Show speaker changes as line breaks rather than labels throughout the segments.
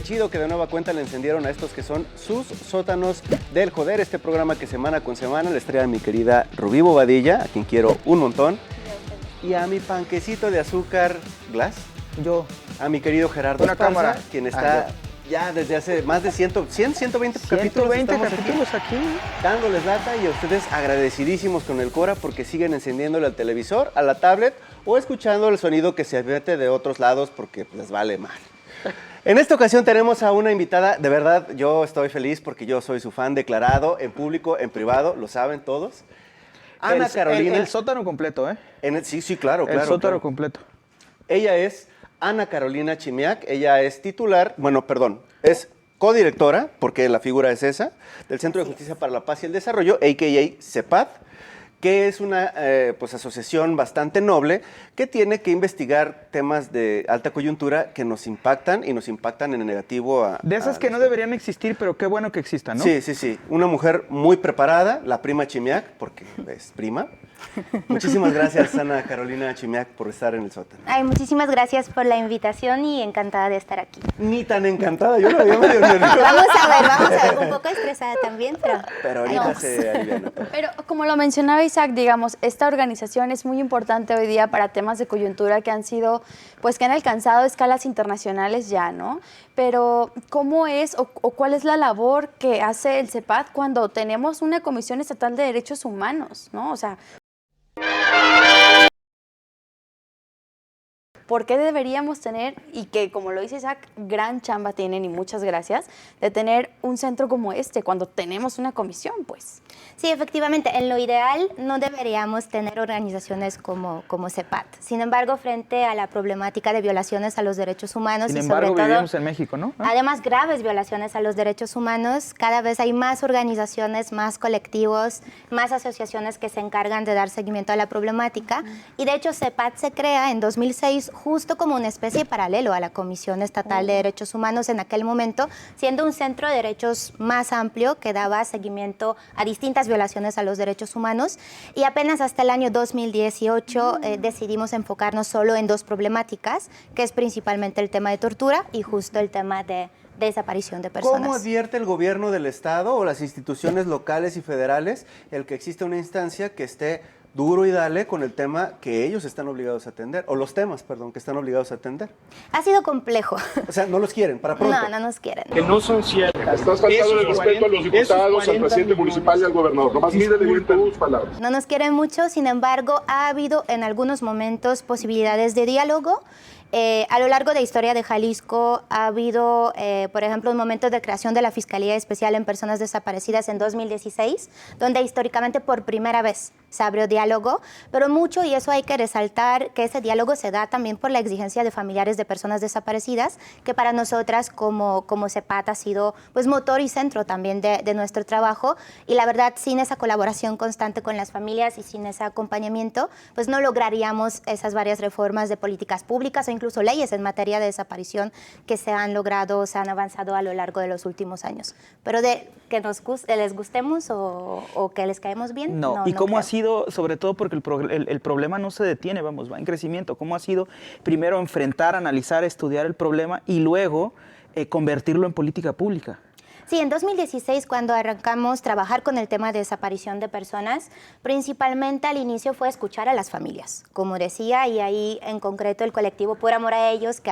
chido que de nueva cuenta le encendieron a estos que son sus sótanos del joder, este programa que semana con semana les trae a mi querida Rubí Bobadilla, a quien quiero un montón, y a mi panquecito de azúcar Glass,
Yo.
a mi querido Gerardo
Una
Esparza,
cámara.
quien está ya desde hace más de 120 capítulos.
120
estamos
capítulos aquí.
dándoles lata y a ustedes agradecidísimos con el Cora porque siguen encendiéndole al televisor, a la tablet o escuchando el sonido que se mete de otros lados porque les vale mal. En esta ocasión tenemos a una invitada, de verdad yo estoy feliz porque yo soy su fan declarado, en público, en privado, lo saben todos. Ana Carolina.
El sótano completo, ¿eh?
Sí, claro,
El
claro.
sótano
claro.
completo.
Ella es Ana Carolina Chimiak, ella es titular, es codirectora, porque la figura es esa, del Centro de Justicia para la Paz y el Desarrollo, a.k.a. CEPAD, que es una asociación bastante noble que tiene que investigar temas de alta coyuntura que nos impactan y nos impactan en negativo.
De esas que no deberían existir, pero qué bueno que existan, ¿no?
Sí, sí, sí. Una mujer muy preparada, la prima Chimiak, porque es prima. Muchísimas gracias, Ana Carolina Chimiak, por estar en el sótano.
Ay, muchísimas gracias por la invitación y encantada de estar aquí.
Ni tan encantada, yo la veía medio nerviosa.
Vamos a ver, un poco estresada también,
Pero ahorita se aliviana todo.
Pero como lo mencionaba Isaac, digamos, esta organización es muy importante hoy día para temas de coyuntura que han sido, pues que han alcanzado escalas internacionales ya, ¿no? Pero ¿cómo es o cuál es la labor que hace el CEPAD cuando tenemos una Comisión Estatal de Derechos Humanos, ¿no? O sea, ¿por qué deberíamos tener, y que como lo dice Isaac, gran chamba tienen y muchas gracias, de tener un centro como este cuando tenemos una comisión, pues?
Sí, efectivamente, en lo ideal no deberíamos tener organizaciones como CEPAD. Sin embargo, frente a la problemática de violaciones a los derechos humanos
Sin
y
embargo,
sobre todo,
vivimos en México, ¿no?
además graves violaciones a los derechos humanos, cada vez hay más organizaciones, más colectivos, más asociaciones que se encargan de dar seguimiento a la problemática. Y de hecho, CEPAD se crea en 2006 justo como una especie de paralelo a la Comisión Estatal de Derechos Humanos en aquel momento, siendo un centro de derechos más amplio que daba seguimiento a distintas violaciones a los derechos humanos. Y apenas hasta el año 2018 decidimos enfocarnos solo en dos problemáticas, que es principalmente el tema de tortura y justo el tema de desaparición de personas.
¿Cómo advierte el gobierno del Estado o las instituciones locales y federales el que existe una instancia que esté duro y dale con el tema que ellos están obligados a atender, o los temas, perdón, que están obligados a atender?
Ha sido complejo.
O sea, no los quieren, para pronto.
No nos quieren.
Que no son ciertas.
Estás faltando el respeto a los diputados, al presidente municipal y al gobernador. Nomás mídele bien tus palabras.
No nos quieren mucho, sin embargo, ha habido en algunos momentos posibilidades de diálogo. A lo largo de la historia de Jalisco ha habido, por ejemplo, un momento de creación de la Fiscalía Especial en Personas Desaparecidas en 2016, donde históricamente por primera vez se abrió diálogo, pero mucho, y eso hay que resaltar, que ese diálogo se da también por la exigencia de familiares de personas desaparecidas, que para nosotras como CEPAD ha sido pues motor y centro también de nuestro trabajo, y la verdad, sin esa colaboración constante con las familias y sin ese acompañamiento, pues no lograríamos esas varias reformas de políticas públicas o incluso leyes en materia de desaparición que se han logrado, se han avanzado a lo largo de los últimos años. Pero de que les gustemos o que les caemos bien,
No.
no.
¿Y cómo
creo.
ha sido, sobre todo porque el problema no se detiene, vamos, va en crecimiento? ¿Cómo ha sido primero enfrentar, analizar, estudiar el problema y luego convertirlo en política pública?
Sí, en 2016, cuando arrancamos a trabajar con el tema de desaparición de personas, principalmente al inicio fue escuchar a las familias, como decía, y ahí en concreto el colectivo Por Amor a Ellos, que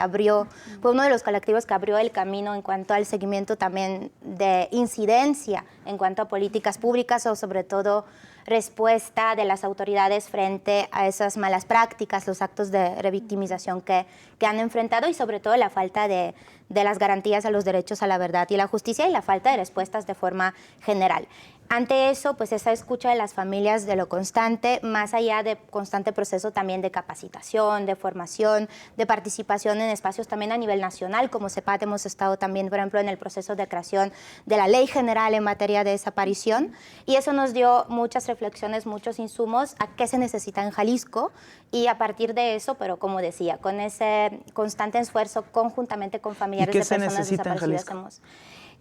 fue uno de los colectivos que abrió el camino en cuanto al seguimiento también de incidencia en cuanto a políticas públicas o sobre todo respuesta de las autoridades frente a esas malas prácticas, los actos de revictimización que han enfrentado y sobre todo la falta de las garantías a los derechos a la verdad y la justicia y la falta de respuestas de forma general. Ante eso, pues esa escucha de las familias de lo constante, más allá de constante proceso también de capacitación, de formación, de participación en espacios también a nivel nacional, como CEPAD hemos estado también, por ejemplo, en el proceso de creación de la Ley General en materia de desaparición, y eso nos dio muchas reflexiones, muchos insumos a qué se necesita en Jalisco, y a partir de eso, pero como decía, con ese constante esfuerzo conjuntamente con familiares de personas desaparecidas,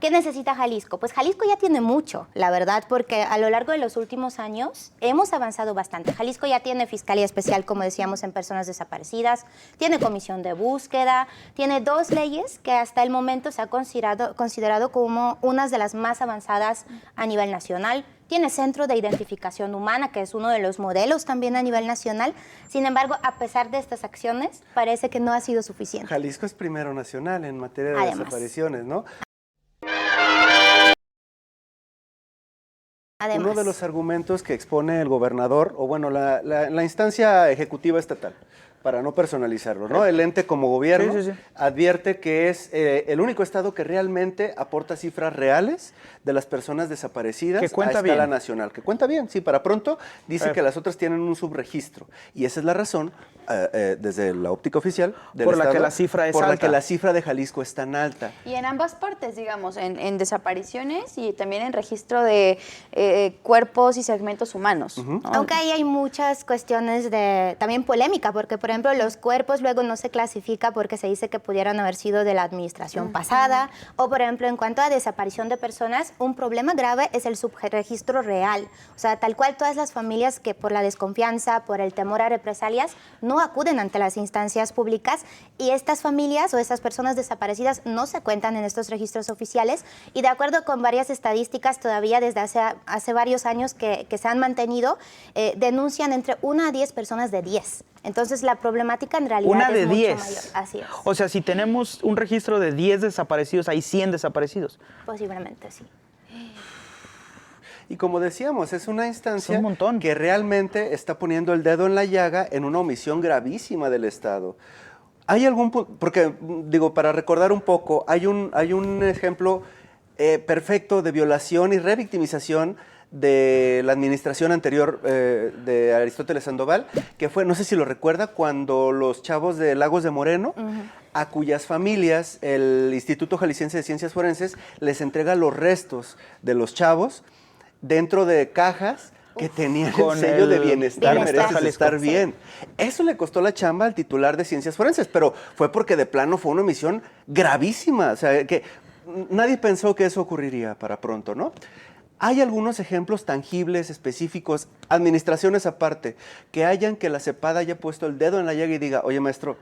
¿Qué necesita Jalisco? Pues Jalisco ya tiene mucho, la verdad, porque a lo largo de los últimos años hemos avanzado bastante. Jalisco ya tiene Fiscalía Especial, como decíamos, en personas desaparecidas, tiene Comisión de Búsqueda, tiene 2 leyes que hasta el momento se ha considerado como unas de las más avanzadas a nivel nacional. Tiene Centro de Identificación Humana, que es uno de los modelos también a nivel nacional. Sin embargo, a pesar de estas acciones, parece que no ha sido suficiente.
Jalisco es primero nacional en materia de
Además.
desapariciones, ¿no?
Además,
Uno de los argumentos que expone el gobernador, o bueno, la instancia ejecutiva estatal, para no personalizarlo, ¿no? El ente como gobierno advierte que es el único estado que realmente aporta cifras reales de las personas desaparecidas
que cuenta
a escala
bien.
nacional. Que cuenta bien, sí, para pronto dice que las otras tienen un subregistro. Y esa es la razón, desde la óptica oficial del
Por la
estado,
que la cifra es
por la
alta.
que la cifra de Jalisco es tan alta.
Y en ambas partes, digamos, en desapariciones y también en registro de cuerpos y segmentos humanos. ¿no?
aunque ahí hay muchas cuestiones de también polémica, porque por ejemplo los cuerpos luego no se clasifica porque se dice que pudieran haber sido de la administración pasada, o por ejemplo en cuanto a desaparición de personas, un problema grave es el subregistro real, o sea, tal cual todas las familias que por la desconfianza, por el temor a represalias, no acuden ante las instancias públicas, y estas familias o estas personas desaparecidas no se cuentan en estos registros oficiales, y de acuerdo con varias estadísticas todavía desde hace varios años que se han mantenido, denuncian entre 1 a 10 personas de 10. Entonces la problemática en realidad
Una
es
de
mucho
10.
mayor. Así es.
O sea, si tenemos un registro de 10 desaparecidos, hay 100 desaparecidos.
Posiblemente sí.
Y como decíamos, es una instancia
Es un montón.
que realmente está poniendo el dedo en la llaga en una omisión gravísima del Estado. ¿Hay algún punto? Porque, digo, para recordar un poco, hay un ejemplo perfecto de violación y revictimización de la administración anterior de Aristóteles Sandoval, que fue, no sé si lo recuerda, cuando los chavos de Lagos de Moreno, a cuyas familias el Instituto Jalisciense de Ciencias Forenses les entrega los restos de los chavos dentro de cajas que tenían el
Con
sello de
el
bienestar,
bienestar.
mereces estar
Sí.
bien. Eso le costó la chamba al titular de Ciencias Forenses, pero fue porque de plano fue una omisión gravísima, o sea, que nadie pensó que eso ocurriría para pronto, ¿no? ¿Hay algunos ejemplos tangibles, específicos, administraciones aparte, que la CEPAD haya puesto el dedo en la llaga y diga, oye, maestro,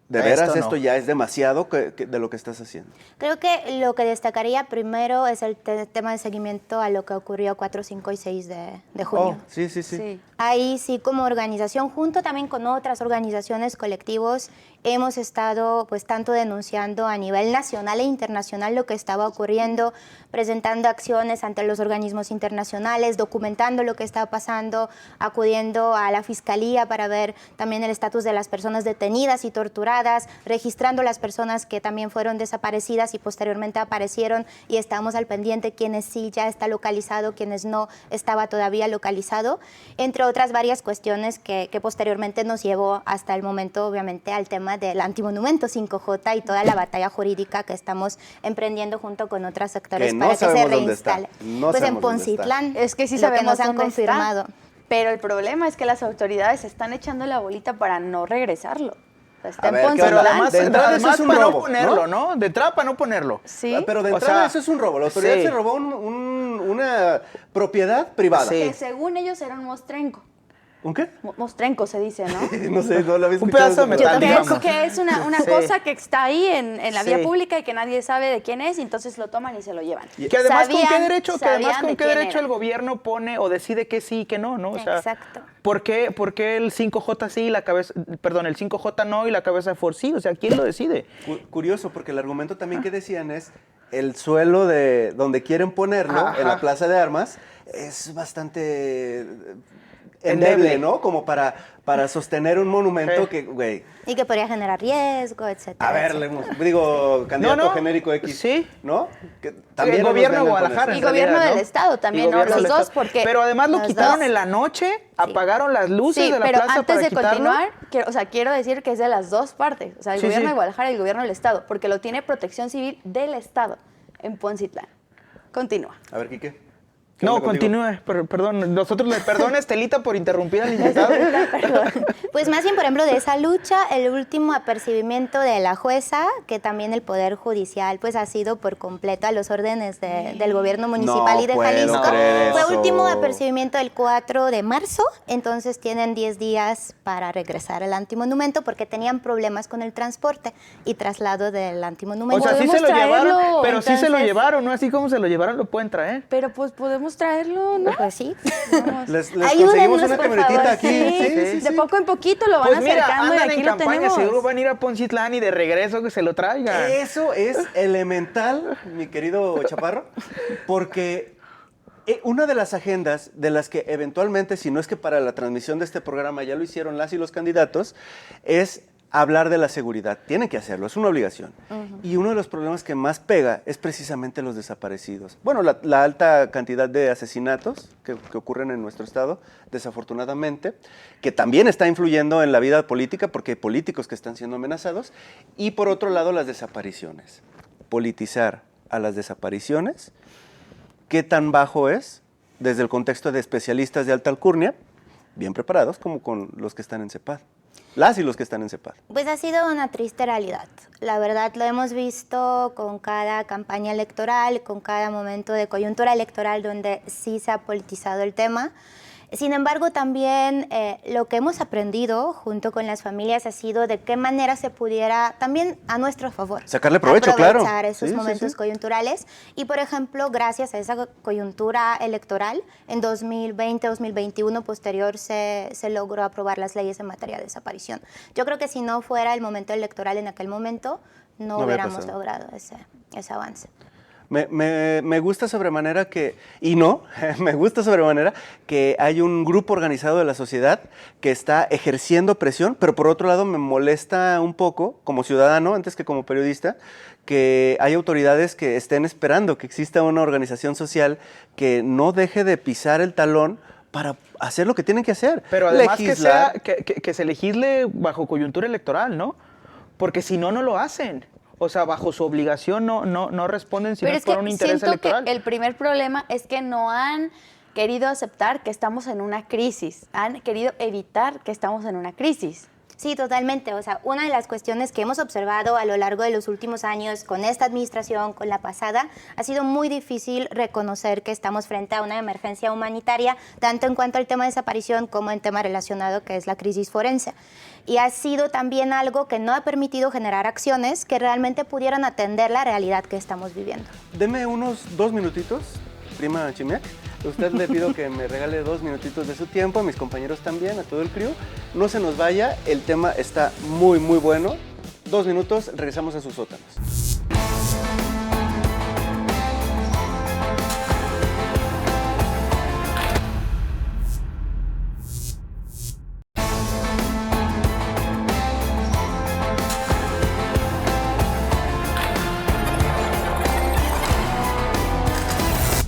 de veras
Esto no.
esto ya es demasiado de lo que estás haciendo?
Creo que lo que destacaría primero es el tema de seguimiento a lo que ocurrió 4, 5 y 6 de junio.
Oh, sí.
Sí.
Ahí sí, como organización, junto también con otras organizaciones, colectivos, hemos estado pues tanto denunciando a nivel nacional e internacional lo que estaba ocurriendo, presentando acciones ante los organismos internacionales, documentando lo que estaba pasando, acudiendo a la Fiscalía para ver también el estatus de las personas detenidas y torturadas, registrando las personas que también fueron desaparecidas y posteriormente aparecieron, y estamos al pendiente quienes sí ya está localizado, quienes no estaba todavía localizado, entre otras varias cuestiones que posteriormente nos llevó hasta el momento, obviamente, al tema del antimonumento 5J y toda la batalla jurídica que estamos emprendiendo junto con otros sectores
Que no
para que se
sabemos dónde está.
reinstale.
No
Pues en
sabemos dónde está.
Poncitlán,
Es que sí
lo
sabemos
que nos han
dónde
confirmado.
está, pero el problema es que las autoridades están echando la bolita para no regresarlo. O sea, está
A
en
ver, ¿qué
Pero
onda?
además,
De entrada, eso es un
para
robo,
no ponerlo,
¿no?
¿no? De entrada para no ponerlo.
Sí.
Pero de
O
entrada
sea,
eso es un robo. La autoridad
sí.
se robó una propiedad privada.
Sí.
Que según ellos era un mostrenco.
¿Un qué?
Mostrenco se dice, ¿no?
No sé, no lo había
Un
escuchado.
pedazo de
esa
metal,
palabra.
digamos.
Que es una
Sí.
cosa que está ahí en la vía
Sí.
pública y que nadie sabe de quién es, y entonces lo toman y se lo llevan.
Que además, ¿con qué
Sabían
derecho,
de quién era.
el gobierno pone o decide que sí y que no, ¿no? O sea,
Exacto.
¿por qué el 5J sí y la cabeza, perdón, el 5J no y la cabeza de Ford sí? O sea, ¿quién lo decide?
Curioso, porque el argumento también que decían es el suelo de donde quieren ponerlo,
Ajá.
en la Plaza de Armas, es bastante
Endeble.
endeble, ¿no? Como para sostener un monumento
Sí.
que, güey,
Y que podría generar riesgo, etcétera.
a ver,
etcétera.
digo, candidato
No, no.
genérico X,
Sí.
¿no? Que
El
nos
gobierno de
vengan con
Guadalajara.
eso.
Y gobierno del Estado también,
Y
¿no?
gobierno
Los
del
dos,
Estado.
porque
Pero además lo
los
quitaron
dos.
en la noche, apagaron las luces
Sí,
de la
pero
plaza
antes
para
de
quitarlo.
continuar, quiero decir que es de las dos partes, o sea, el
Sí,
gobierno
sí.
de Guadalajara y el gobierno del Estado, porque lo tiene Protección Civil del Estado en Poncitlán. Continúa.
A ver, Quique. ¿Qué
No,
onda contigo?
continúe, perdón. Nosotros le perdona Estelita por interrumpir al invitado.
Pues más bien, por ejemplo, de esa lucha, el último apercibimiento de la jueza, que también el Poder Judicial pues ha sido por completo a los órdenes del gobierno municipal
No
y de
puedo
Jalisco.
creer
Fue
eso.
último apercibimiento el 4 de marzo, entonces tienen 10 días para regresar al antimonumento porque tenían problemas con el transporte y traslado del
O
antimonumento.
sea, sí se lo
Podemos
llevaron,
traerlo,
pero sí se lo
entonces.
llevaron, ¿no? Así como se lo llevaron, lo pueden traer.
Pero pues podemos traerlo, ¿no?
Pues sí.
Les
Ayúdennos,
conseguimos una
por
camionetita
favor.
aquí.
Sí, de poco en poquito lo van
Pues mira,
acercando y
andan
aquí
en
lo
campaña,
tenemos.
seguro van a ir a Poncitlán y de regreso que se lo traigan.
Eso es elemental, mi querido Chaparro, porque una de las agendas de las que eventualmente, si no es que para la transmisión de este programa ya lo hicieron las y los candidatos, es hablar de la seguridad. Tienen que hacerlo, es una obligación. Y uno de los problemas que más pega es precisamente los desaparecidos. Bueno, la alta cantidad de asesinatos que ocurren en nuestro estado, desafortunadamente, que también está influyendo en la vida política porque hay políticos que están siendo amenazados. Y por otro lado, las desapariciones. Politizar a las desapariciones, ¿qué tan bajo es desde el contexto de especialistas de alta alcurnia, bien preparados, como con los que están en CEPAD? Las y los que están en CEPAD.
Pues ha sido una triste realidad. La verdad lo hemos visto con cada campaña electoral, con cada momento de coyuntura electoral donde sí se ha politizado el tema. Sin embargo, también lo que hemos aprendido junto con las familias ha sido de qué manera se pudiera, también a nuestro favor,
Sacarle provecho, claro.
aprovechar esos
Sí, sí,
momentos
sí.
coyunturales. Y, por ejemplo, gracias a esa coyuntura electoral, en 2020-2021 posterior se logró aprobar las leyes en materia de desaparición. Yo creo que si no fuera el momento electoral en aquel momento, no
hubiera
hubiéramos
pasado.
logrado ese avance.
Me gusta sobremanera que, y no, me gusta sobremanera que hay un grupo organizado de la sociedad que está ejerciendo presión, pero por otro lado me molesta un poco, como ciudadano, antes que como periodista, que hay autoridades que estén esperando que exista una organización social que no deje de pisar el talón para hacer lo que tienen que hacer.
Pero además
Legislar.
que se legisle bajo coyuntura electoral, ¿no? Porque si no, no lo hacen. O sea, bajo su obligación no responden si no
Pero
es
es que
por un interés
siento
electoral.
que el primer problema es que no han querido aceptar que estamos en una crisis. Han querido evitar que estamos en una crisis.
Sí, totalmente. O sea, una de las cuestiones que hemos observado a lo largo de los últimos años con esta administración, con la pasada, ha sido muy difícil reconocer que estamos frente a una emergencia humanitaria, tanto en cuanto al tema de desaparición como en tema relacionado que es la crisis forense. Y ha sido también algo que no ha permitido generar acciones que realmente pudieran atender la realidad que estamos viviendo.
Deme unos 2 minutitos, prima Chimiak. A usted le pido que me regale 2 minutitos de su tiempo, a mis compañeros también, a todo el crew. No se nos vaya, el tema está muy, muy bueno. 2 minutos, regresamos a sus sótanos.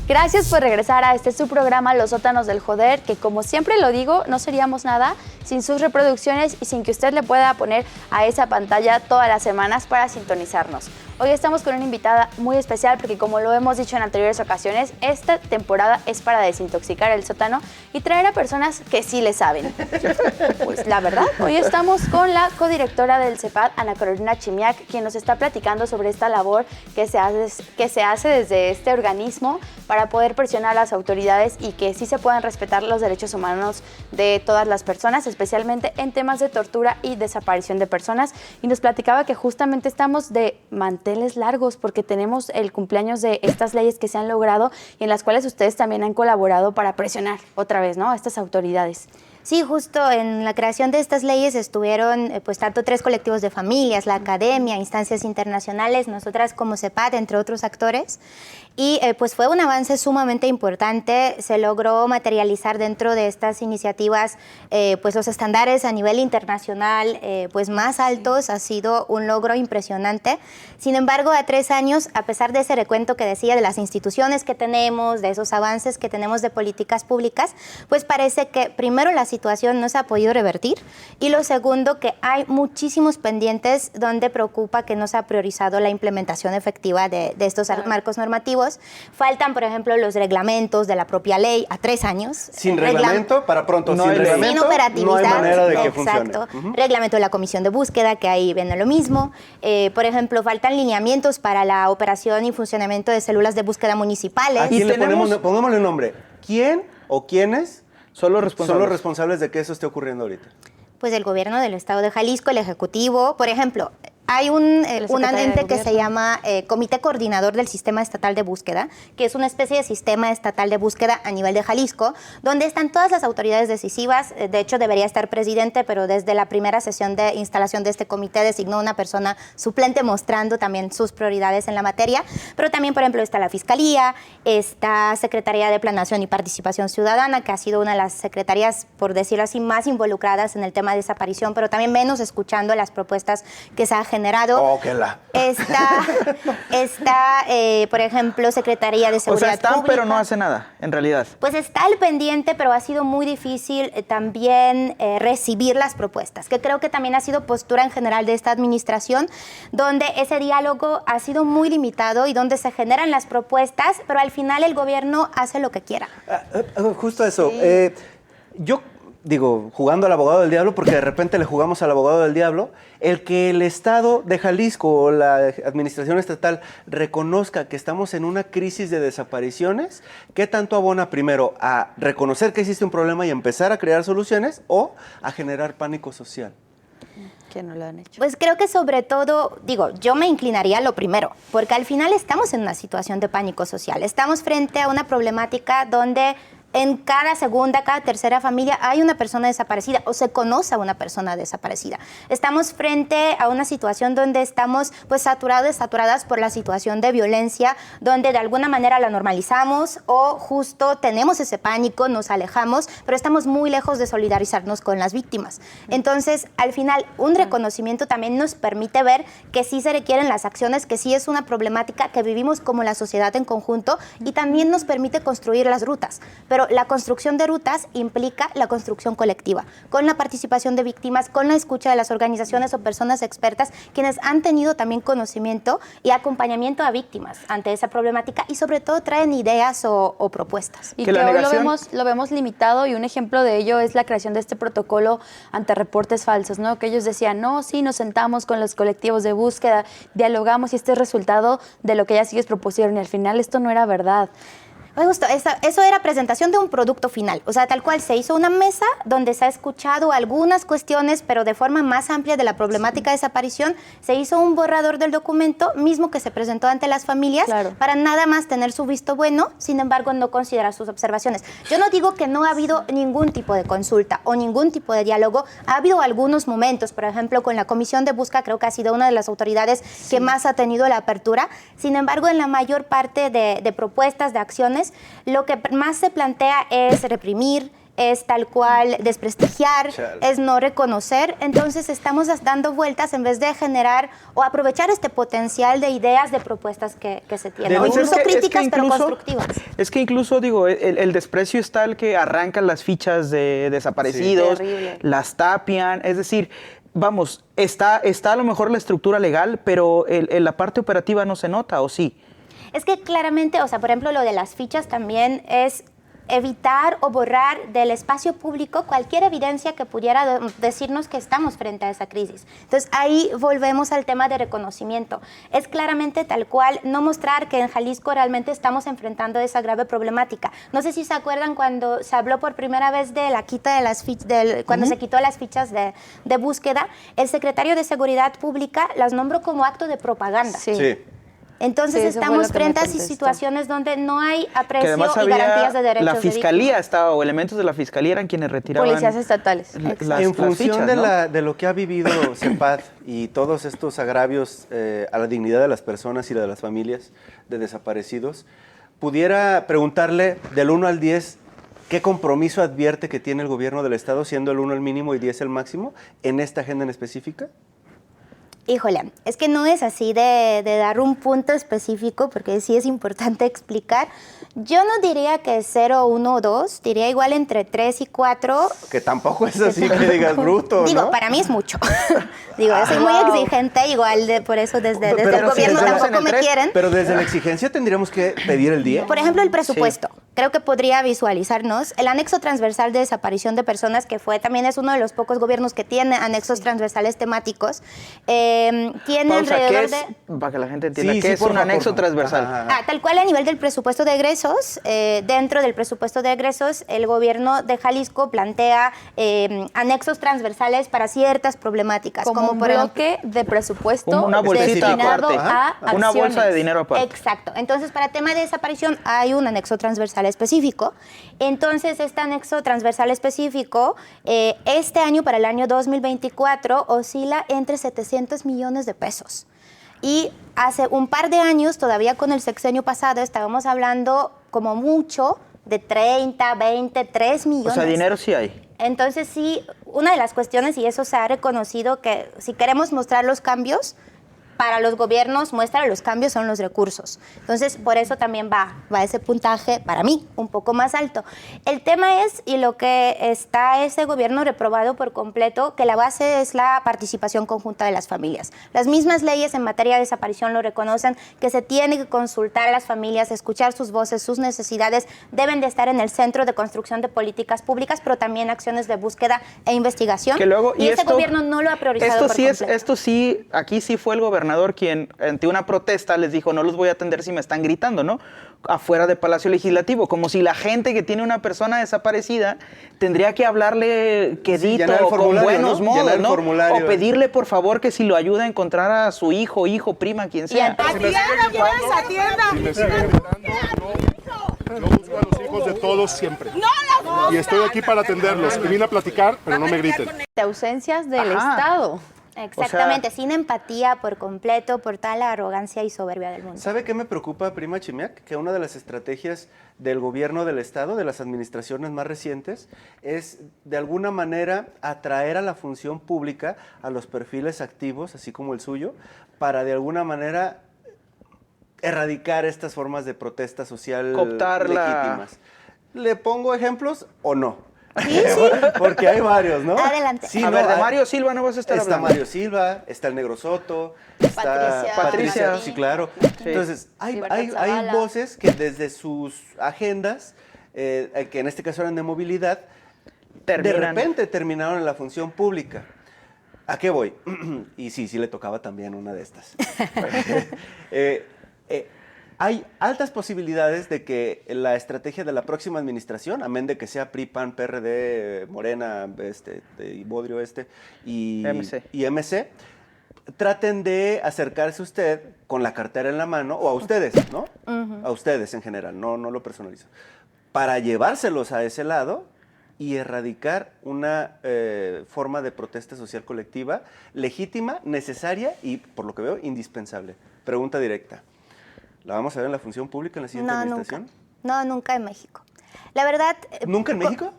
Gracias por regresar a este su programa Los Sótanos del Joder, que como siempre lo digo, no seríamos nada sin sus reproducciones y sin que usted le pueda poner a esa pantalla todas las semanas para sintonizarnos. Hoy estamos con una invitada muy especial porque, como lo hemos dicho en anteriores ocasiones, esta temporada es para desintoxicar el sótano y traer a personas que sí le saben. Pues la verdad, hoy estamos con la codirectora del CEPAD, Ana Carolina Chimiak, quien nos está platicando sobre esta labor que se hace desde este organismo para poder presionar a las autoridades y que sí se puedan respetar los derechos humanos de todas las personas, especialmente en temas de tortura y desaparición de personas. Y nos platicaba que justamente estamos de manteles largos porque tenemos el cumpleaños de estas leyes que se han logrado y en las cuales ustedes también han colaborado para presionar otra vez, ¿no?, a estas autoridades.
Sí, justo en la creación de estas leyes estuvieron pues tanto 3 colectivos de familias, la academia, instancias internacionales, nosotras como CEPAD, entre otros actores. Y pues fue un avance sumamente importante, se logró materializar dentro de estas iniciativas pues los estándares a nivel internacional pues más altos, ha sido un logro impresionante. Sin embargo, a 3 años, a pesar de ese recuento que decía de las instituciones que tenemos, de esos avances que tenemos de políticas públicas, pues parece que primero la situación no se ha podido revertir y lo segundo que hay muchísimos pendientes donde preocupa que no se ha priorizado la implementación efectiva de estos marcos normativos operativos. Faltan, por ejemplo, los reglamentos de la propia ley a 3 años.
Sin reglamento, para pronto,
No
sin
hay ley.
reglamento,
Sin operatividad.
no hay manera de que
Exacto.
funcione.
Reglamento de la comisión de búsqueda, que ahí viene lo mismo. Por ejemplo, faltan lineamientos para la operación y funcionamiento de células de búsqueda municipales.
¿A quién le
tenemos-
pongámosle un nombre? ¿Quién o quiénes
Son los
son
responsables.
los responsables de que eso esté ocurriendo ahorita?
Pues el gobierno del estado de Jalisco, el ejecutivo, por ejemplo, hay un
secretario de
ente que se
Gobierno.
llama Comité Coordinador del Sistema Estatal de Búsqueda, que es una especie de sistema estatal de búsqueda a nivel de Jalisco, donde están todas las autoridades decisivas. De hecho, debería estar presidente, pero desde la primera sesión de instalación de este comité designó una persona suplente mostrando también sus prioridades en la materia. Pero también, por ejemplo, está la Fiscalía, está Secretaría de Planeación y Participación Ciudadana, que ha sido una de las secretarías, por decirlo así, más involucradas en el tema de desaparición, pero también menos escuchando las propuestas que se ha generado.
Oh, que la.
Está, por ejemplo, Secretaría de
O
Seguridad
sea, están,
Pública.
pero no hacen nada, en realidad.
Pues está al pendiente, pero ha sido muy difícil también recibir las propuestas, que creo que también ha sido postura en general de esta administración, donde ese diálogo ha sido muy limitado y donde se generan las propuestas, pero al final el gobierno hace lo que quiera.
Justo eso. Yo digo, jugando al abogado del diablo, porque de repente le jugamos al abogado del diablo, el que el Estado de Jalisco o la administración estatal reconozca que estamos en una crisis de desapariciones, ¿qué tanto abona primero a reconocer que existe un problema y empezar a crear soluciones o a generar pánico social?
Que no lo han hecho.
Pues creo que sobre todo, digo, yo me inclinaría a lo primero, porque al final estamos en una situación de pánico social. Estamos frente a una problemática donde en cada segunda, cada tercera familia hay una persona desaparecida o se conoce a una persona desaparecida. Estamos frente a una situación donde estamos pues saturadas por la situación de violencia, donde de alguna manera la normalizamos o justo tenemos ese pánico, nos alejamos, pero estamos muy lejos de solidarizarnos con las víctimas. Entonces, al final, un reconocimiento también nos permite ver que sí se requieren las acciones, que sí es una problemática que vivimos como la sociedad en conjunto y también nos permite construir las rutas. Pero la construcción de rutas implica la construcción colectiva, con la participación de víctimas, con la escucha de las organizaciones o personas expertas, quienes han tenido también conocimiento y acompañamiento a víctimas ante esa problemática y sobre todo traen ideas o propuestas.
Y
Que
que
la
hoy
negación-
lo vemos limitado, y un ejemplo de ello es la creación de este protocolo ante reportes falsos, ¿no? Que ellos decían, no, sí, nos sentamos con los colectivos de búsqueda, dialogamos y este es resultado de lo que ellas sí propusieron, y al final esto no era verdad.
Me gustó, eso era presentación de un producto final, o sea, tal cual se hizo una mesa donde se ha escuchado algunas cuestiones, pero de forma más amplia de la problemática de desaparición, se hizo un borrador del documento mismo que se presentó ante las familias
Claro.
para nada más tener su visto bueno, sin embargo no considerar sus observaciones. Yo no digo que no ha habido ningún tipo de consulta o ningún tipo de diálogo, ha habido algunos momentos, por ejemplo, con la Comisión de Búsqueda creo que ha sido una de las autoridades que más ha tenido la apertura, sin embargo en la mayor parte de propuestas, de acciones, lo que más se plantea es reprimir, es tal cual desprestigiar,
Chale.
es no reconocer. Entonces estamos dando vueltas en vez de generar o aprovechar este potencial de ideas, de propuestas que se tienen. O
Pues
incluso
es que
críticas, pero
incluso-
constructivas.
Es que incluso, digo, el desprecio es tal que arrancan las fichas de desaparecidos,
Terrible.
las tapian, es decir, vamos, está a lo mejor la estructura legal, pero la parte operativa no se nota, ¿o sí?
Es que claramente, o sea, por ejemplo, lo de las fichas también es evitar o borrar del espacio público cualquier evidencia que pudiera decirnos que estamos frente a esa crisis. Entonces, ahí volvemos al tema de reconocimiento. Es claramente tal cual no mostrar que en Jalisco realmente estamos enfrentando esa grave problemática. No sé si se acuerdan cuando se habló por primera vez de la quita de las fichas, cuando se quitó las fichas de búsqueda, el secretario de Seguridad Pública las nombró como acto de propaganda.
Sí.
Entonces
Sí, eso fue
estamos
lo que me
frente a
contestó.
situaciones donde no hay
Que
aprecio
además
y garantías de derechos
la
de
fiscalía estaba, o elementos de la fiscalía eran quienes retiraban
Policías estatales.
En función
fichas,
de,
¿no?
de lo que ha vivido CEPAD y todos estos agravios a la dignidad de las personas y de las familias de desaparecidos, pudiera preguntarle del 1 al 10, ¿qué compromiso advierte que tiene el gobierno del Estado, siendo el 1 el mínimo y 10 el máximo, en esta agenda en específica?
Híjole, es que no es así de dar un punto específico, porque sí es importante explicar. Yo no diría que 0, 1 o 2, diría igual entre 3 y 4.
Que tampoco es así que digas bruto, ¿no?
Digo, para mí es mucho. Digo, yo soy muy exigente, igual por eso desde el
Pero
gobierno
desde
tampoco me quieren.
Pero desde la exigencia tendríamos que pedir el 10.
Por ejemplo, el presupuesto. Creo que podría visualizarnos el anexo transversal de desaparición de personas, que también es uno de los pocos gobiernos que tiene anexos transversales temáticos. Tiene
Pausa,
alrededor
¿qué es?
de...
Para que la gente entienda,
Sí,
¿qué
sí,
es
por
un
favor,
anexo
por favor.
transversal?
Ajá.
Tal cual a nivel del presupuesto de egresos, dentro del presupuesto de egresos, el gobierno de Jalisco plantea anexos transversales para ciertas problemáticas.
Como un
por ejemplo,
bloque de presupuesto
Una bolsita
destinado
aparte.
a acciones.
Una bolsa de dinero aparte.
Exacto. Entonces, para tema de desaparición hay un anexo transversal específico. Entonces, este anexo transversal específico, este año, para el año 2024, oscila entre 700 millones de pesos. Y hace un par de años, todavía con el sexenio pasado, estábamos hablando como mucho de 30, 20, 3 millones.
O sea, dinero sí hay.
Entonces sí, una de las cuestiones, y eso se ha reconocido, que si queremos mostrar los cambios, para los gobiernos, muestra de los cambios son los recursos. Entonces, por eso también va ese puntaje, para mí, un poco más alto. El tema es, y lo que está ese gobierno reprobado por completo, que la base es la participación conjunta de las familias. Las mismas leyes en materia de desaparición lo reconocen, que se tiene que consultar a las familias, escuchar sus voces, sus necesidades, deben de estar en el centro de construcción de políticas públicas, pero también acciones de búsqueda e investigación.
Que luego,
y ese gobierno no lo ha priorizado por completo.
Esto sí, aquí sí fue el gobernador quien ante una protesta les dijo, no los voy a atender si me están gritando, ¿no? Afuera de Palacio Legislativo, como si la gente que tiene una persona desaparecida tendría que hablarle quedito,
llenar el
con
formulario,
buenos
¿no?
modos,
Llenar el
¿no?
formulario.
O pedirle, por favor, que si lo ayuda a encontrar a su hijo, prima, quien sea.
Si me siguen gritando, yo busco a los hijos de todos siempre. Y estoy aquí para atenderlos. Y vine a platicar, pero no me griten.
De ausencias del
Ajá.
Estado.
Exactamente, sin empatía por completo, por toda la arrogancia y soberbia del mundo.
¿Sabe qué me preocupa, prima Chimiak? Que una de las estrategias del gobierno del Estado, de las administraciones más recientes, es de alguna manera atraer a la función pública a los perfiles activos, así como el suyo, para de alguna manera erradicar estas formas de protesta social
Cooptarla.
legítimas. ¿Le pongo ejemplos o no? Porque hay varios, ¿no?
Adelante.
Sí,
A
no,
ver, de
hay-
Mario Silva no vas a estar
Está
hablando.
Mario Silva, está el Negro Soto, está
Patricia.
sí, claro. Entonces, hay
Zavala.
voces que desde sus agendas, que en este caso eran de movilidad, de
Terminan.
repente terminaron en la función pública. ¿A qué voy? Y sí le tocaba también una de estas. Hay altas posibilidades de que la estrategia de la próxima administración, amén de que sea PRI, PAN, PRD, Morena, y Bodrio y
MC.
y MC, traten de acercarse usted con la cartera en la mano, o a ustedes, ¿no? A ustedes en general, no lo personalizo, para llevárselos a ese lado y erradicar una forma de protesta social colectiva legítima, necesaria y, por lo que veo, indispensable. Pregunta directa. ¿La vamos a ver en la función pública en la siguiente administración?
No, nunca en México. La verdad...
¿Nunca en México?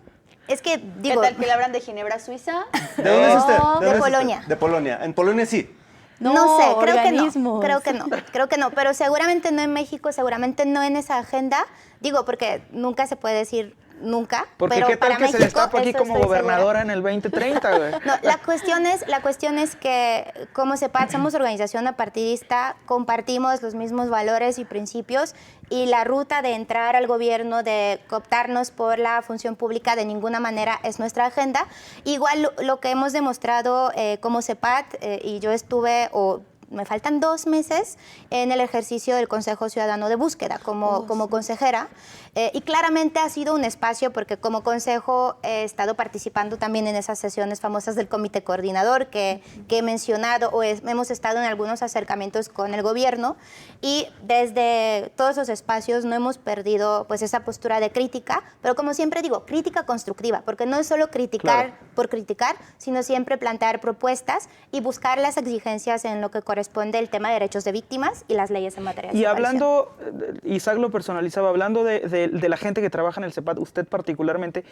Es que,
¿Qué
digo...
tal que le hablan de Ginebra, Suiza?
¿De dónde es usted?
de
dónde es usted?
Polonia.
De Polonia. En Polonia sí.
No sé, creo
organismos.
que no, pero seguramente no en México, seguramente no en esa agenda, digo, porque nunca se puede decir nunca,
Porque
pero
qué tal
para
que se
México,
destapa aquí
eso
como
estoy
gobernadora
segura.
en el 2030, güey.
No, la cuestión es que como CEPAD somos organización apartidista, compartimos los mismos valores y principios y la ruta de entrar al gobierno, de cooptarnos por la función pública de ninguna manera es nuestra agenda. Igual lo que hemos demostrado como CEPAD, y yo estuve, me faltan 2 meses en el ejercicio del Consejo Ciudadano de Búsqueda como consejera, y claramente ha sido un espacio porque como consejo he estado participando también en esas sesiones famosas del comité coordinador que he mencionado, hemos estado en algunos acercamientos con el gobierno y desde todos los espacios no hemos perdido pues esa postura de crítica, pero como siempre digo, crítica constructiva, porque no es solo criticar por criticar, sino siempre plantear propuestas y buscar las exigencias en lo que corresponde el tema de derechos de víctimas y las leyes en materia de
Y
desaparición.
hablando, Isaac lo personalizaba, hablando de la gente que trabaja en el CEPAD, usted particularmente,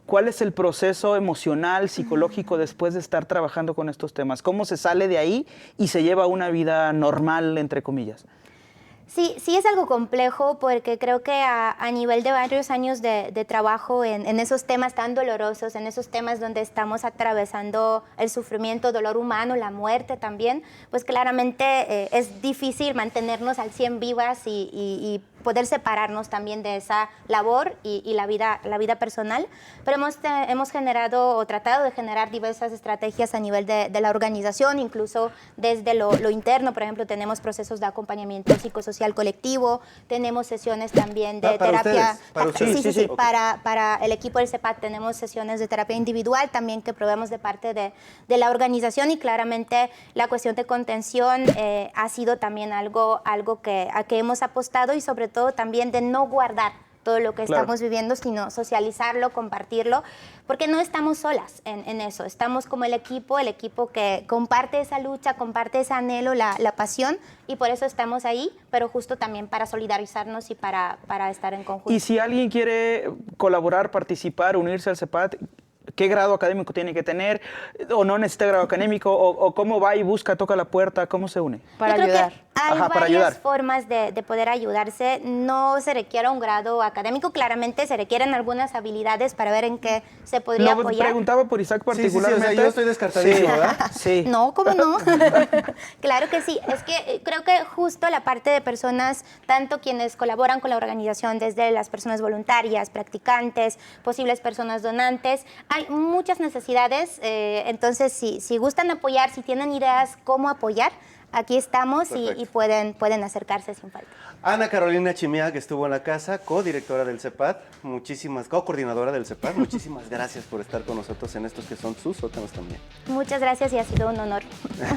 ¿cuál es el proceso emocional, psicológico después de estar trabajando con estos temas? ¿Cómo se sale de ahí y se lleva una vida normal, entre comillas?
Sí es algo complejo porque creo que a nivel de varios años de trabajo en esos temas tan dolorosos, en esos temas donde estamos atravesando el sufrimiento, dolor humano, la muerte también, pues claramente es difícil mantenernos al 100 vivas y poder separarnos también de esa labor y la vida personal, pero hemos generado o tratado de generar diversas estrategias a nivel de la organización, incluso desde lo interno. Por ejemplo, tenemos procesos de acompañamiento psicosocial colectivo, tenemos sesiones también de terapia.
¿Para ustedes?
Sí.
Ok.
Para el equipo del CEPAD tenemos sesiones de terapia individual también que proveemos de parte de la organización, y claramente la cuestión de contención ha sido también algo a que hemos apostado, y sobre todo también de no guardar todo lo que estamos viviendo, sino socializarlo, compartirlo, porque no estamos solas en eso. Estamos como el equipo que comparte esa lucha, comparte ese anhelo, la pasión, y por eso estamos ahí, pero justo también para solidarizarnos y para estar en conjunto.
Y si alguien quiere colaborar, participar, unirse al CEPAD, ¿qué grado académico tiene que tener? ¿O no necesita grado académico? ¿O cómo va y busca, toca la puerta? ¿Cómo se une?
Para
Yo creo
ayudar.
que hay
Ajá, para
varias
ayudar.
formas de poder ayudarse. No se requiere un grado académico, claramente se requieren algunas habilidades para ver en qué se podría
No,
apoyar.
preguntaba por Isaac
Sí,
particularmente.
o sea, yo estoy descartadísimo,
Sí.
¿verdad?
Sí.
No, ¿cómo no? Claro que sí. Es que creo que justo la parte de personas, tanto quienes colaboran con la organización, desde las personas voluntarias, practicantes, posibles personas donantes, hay muchas necesidades. Entonces, si gustan apoyar, si tienen ideas cómo apoyar, aquí estamos y pueden acercarse sin falta.
Ana Carolina Chimiak estuvo en la casa, co-directora del CEPAD, co-coordinadora del CEPAD. Muchísimas gracias por estar con nosotros en estos que son sus sótanos también.
Muchas gracias y ha sido un honor.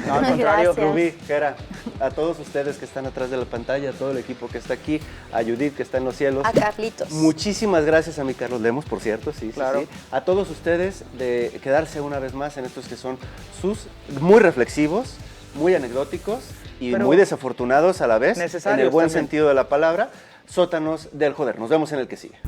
No, al contrario.
Gracias.
Rubí, Jera, a todos ustedes que están atrás de la pantalla, a todo el equipo que está aquí, a Judith que está en los cielos.
A Carlitos.
Muchísimas gracias a mi Carlos Lemos, por cierto, sí,
Claro.
sí. A todos ustedes de quedarse una vez más en estos que son sus muy reflexivos, muy anecdóticos y
Pero
muy desafortunados a la vez, en el
necesarios
buen
también.
sentido de la palabra, sótanos del joder. Nos vemos en el que sigue.